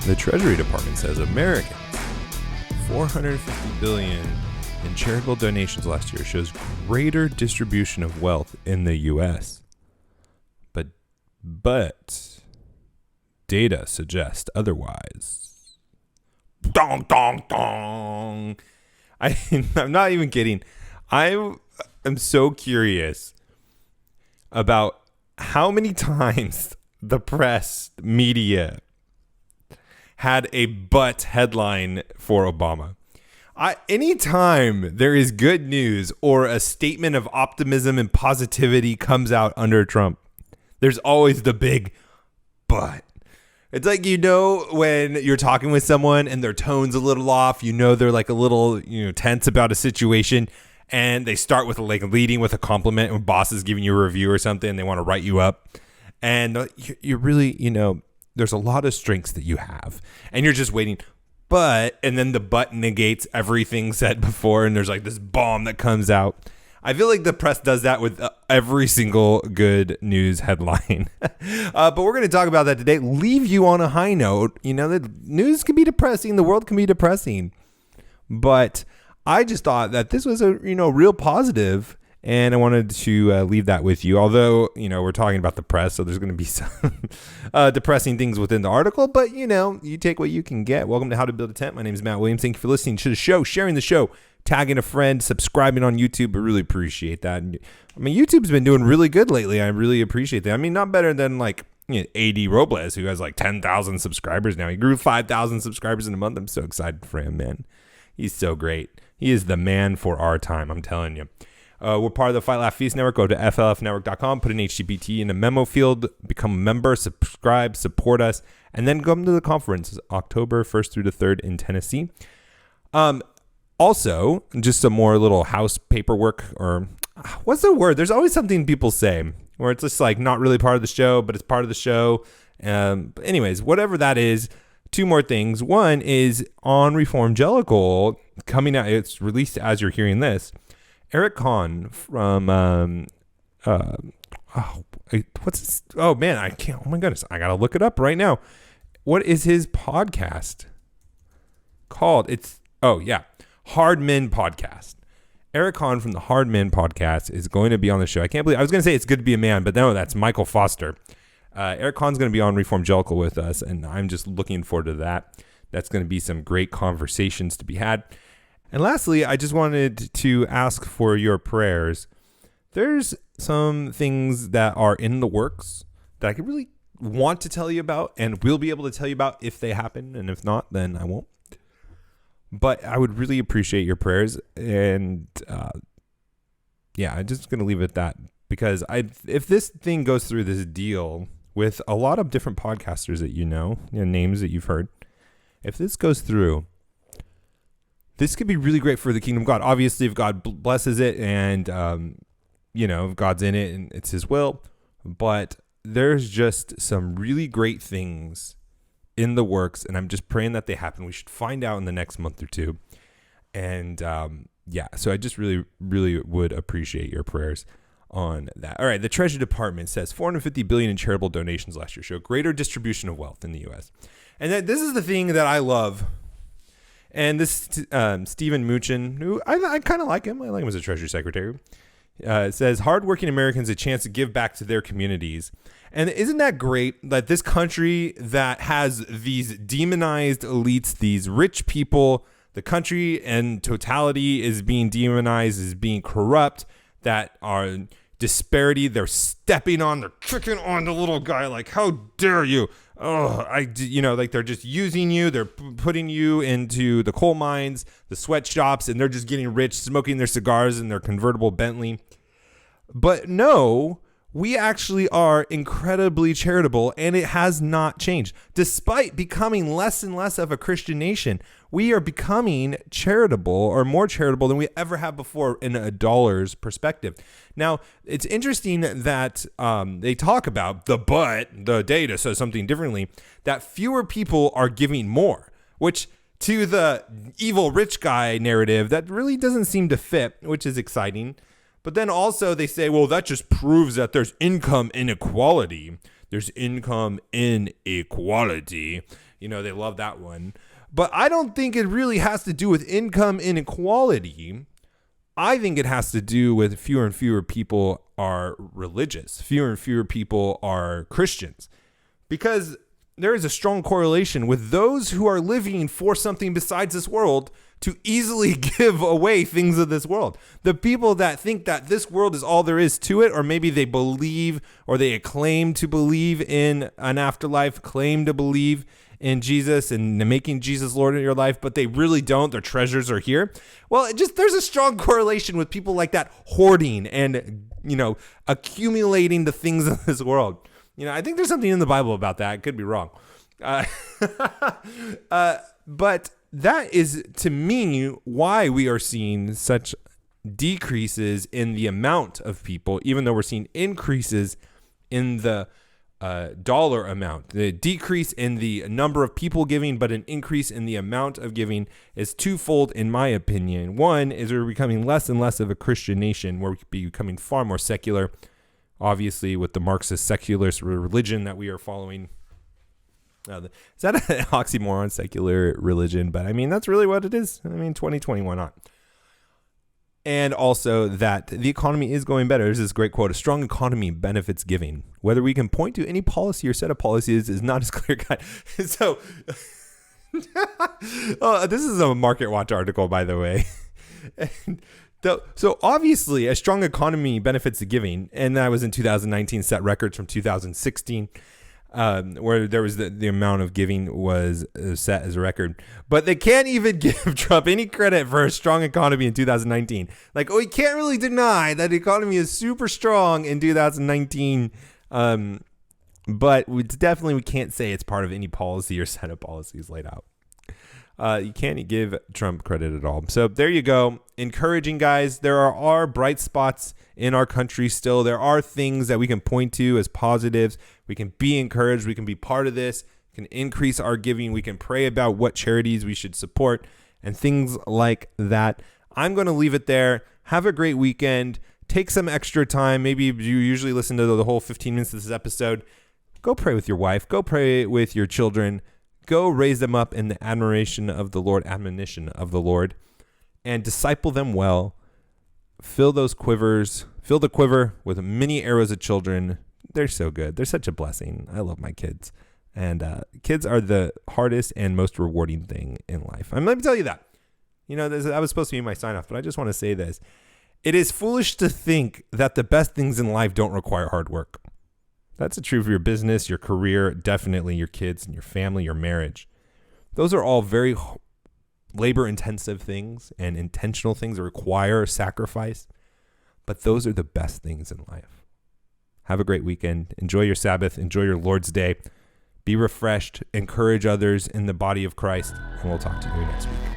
The Treasury Department says Americans $450 billion in charitable donations last year shows greater distribution of wealth in the U.S. But data suggests otherwise. Dong, dong, dong. I'm not even kidding. I am so curious about how many times the press media had a "but" headline for Obama. Anytime there is good news or a statement of optimism and positivity comes out under Trump, there's always the big "but." It's like, when you're talking with someone and their tone's a little off, they're like a little, tense about a situation, and they start with leading with a compliment when boss is giving you a review or something and they want to write you up. And you're really, there's a lot of strengths that you have and you're just waiting, and then the "but" negates everything said before. And there's like this bomb that comes out. I feel like the press does that with every single good news headline. But we're going to talk about that today. Leave you on a high note. The news can be depressing. The world can be depressing. But I just thought that this was a, real positive, and I wanted to leave that with you. Although, we're talking about the press, so there's going to be some depressing things within the article. But, you take what you can get. Welcome to How to Build a Tent. My name is Matt Williams. Thank you for listening to the show, sharing the show, tagging a friend, subscribing on YouTube. I really appreciate that. YouTube's been doing really good lately. I really appreciate that. not better than AD Robles, who has 10,000 subscribers now. He grew 5,000 subscribers in a month. I'm so excited for him, man. He's so great. He is the man for our time, I'm telling you. We're part of the Fight Laugh Feast Network. Go to FLFnetwork.com, put an HTBT in a memo field, become a member, subscribe, support us, and then come to the conference October 1st through the 3rd in Tennessee. Also, just some more little house paperwork, or what's the word? There's always something people say where it's just not really part of the show, but it's part of the show. Anyways, whatever that is, two more things. One is on Reformgelical coming out. It's released as you're hearing this. Eric Conn from, what's this? Oh man, I can't, oh my goodness. I got to look it up right now. What is his podcast called? Hard Men Podcast. Eric Conn from the Hard Men Podcast is going to be on the show. I can't believe I was going to say it's good to be a man, but no, that's Michael Foster. Eric Conn's going to be on Reformgelical with us, and I'm just looking forward to that. That's going to be some great conversations to be had. And lastly, I just wanted to ask for your prayers. There's some things that are in the works that I could really want to tell you about, and will be able to tell you about if they happen, and if not, then I won't. But I would really appreciate your prayers, and I'm just going to leave it at that, because if this thing goes through, this deal with a lot of different podcasters that names that you've heard, if this goes through, this could be really great for the kingdom of God. Obviously, if God blesses it and, if God's in it and it's his will, but there's just some really great things in the works, and I'm just praying that they happen. We should find out in the next month or two. And so I just really, really would appreciate your prayers on that. All right, the Treasury Department says $450 billion in charitable donations last year show greater distribution of wealth in the U.S. And this is the thing that I love. And this Stephen Mnuchin, who I kind of like him. I like him as a Treasury Secretary. Says hardworking Americans a chance to give back to their communities. And isn't that great that this country that has these demonized elites, these rich people, the country in totality is being demonized, is being corrupt, that are disparity, they're stepping on, they're kicking on the little guy like, how dare you? They're just using you. They're putting you into the coal mines, the sweatshops, and they're just getting rich, smoking their cigars in their convertible Bentley. But no, we actually are incredibly charitable, and it has not changed. Despite becoming less and less of a Christian nation, we are becoming charitable, or more charitable than we ever have before in a dollar's perspective. Now, it's interesting that they talk about the data says something differently, that fewer people are giving more, which to the evil rich guy narrative, that really doesn't seem to fit, which is exciting. But then also they say, well, that just proves that there's income inequality. There's income inequality. They love that one. But I don't think it really has to do with income inequality. I think it has to do with fewer and fewer people are religious. Fewer and fewer people are Christians. Because there is a strong correlation with those who are living for something besides this world to easily give away things of this world. The people that think that this world is all there is to it, or maybe they believe or they claim to believe in an afterlife, claim to believe in Jesus and making Jesus Lord in your life, but they really don't. Their treasures are here. Well, there's a strong correlation with people like that hoarding and, accumulating the things of this world. I think there's something in the Bible about that. I could be wrong. But that is, to me, why we are seeing such decreases in the amount of people, even though we're seeing increases in the dollar amount. The decrease in the number of people giving, but an increase in the amount of giving is twofold, in my opinion. One is we're becoming less and less of a Christian nation. We're becoming far more secular, obviously, with the Marxist secularist religion that we are following. Is that an oxymoron, secular religion? But I mean, that's really what it is. 2020, why not? And also that the economy is going better. There's this great quote: a strong economy benefits giving. Whether we can point to any policy or set of policies is not as clear cut. So, this is a Market Watch article, by the way. So obviously, a strong economy benefits the giving. And that was in 2019, set records from 2016. Where there was the amount of giving was set as a record. But they can't even give Trump any credit for a strong economy in 2019. We can't really deny that the economy is super strong in 2019. But we can't say it's part of any policy or set of policies laid out. You can't give Trump credit at all. So there you go. Encouraging, guys. There are bright spots in our country still. There are things that we can point to as positives. We can be encouraged. We can be part of this. We can increase our giving. We can pray about what charities we should support and things like that. I'm going to leave it there. Have a great weekend. Take some extra time. Maybe you usually listen to the whole 15 minutes of this episode. Go pray with your wife. Go pray with your children. Go raise them up in the admiration of the Lord, admonition of the Lord, and disciple them well. Fill the quiver with many arrows of children. They're so good. They're such a blessing. I love my kids. And kids are the hardest and most rewarding thing in life. Let me tell you that. That was supposed to be my sign off, but I just want to say this. It is foolish to think that the best things in life don't require hard work. That's true for your business, your career, definitely your kids and your family, your marriage. Those are all very labor-intensive things and intentional things that require sacrifice. But those are the best things in life. Have a great weekend. Enjoy your Sabbath. Enjoy your Lord's Day. Be refreshed. Encourage others in the body of Christ. And we'll talk to you next week.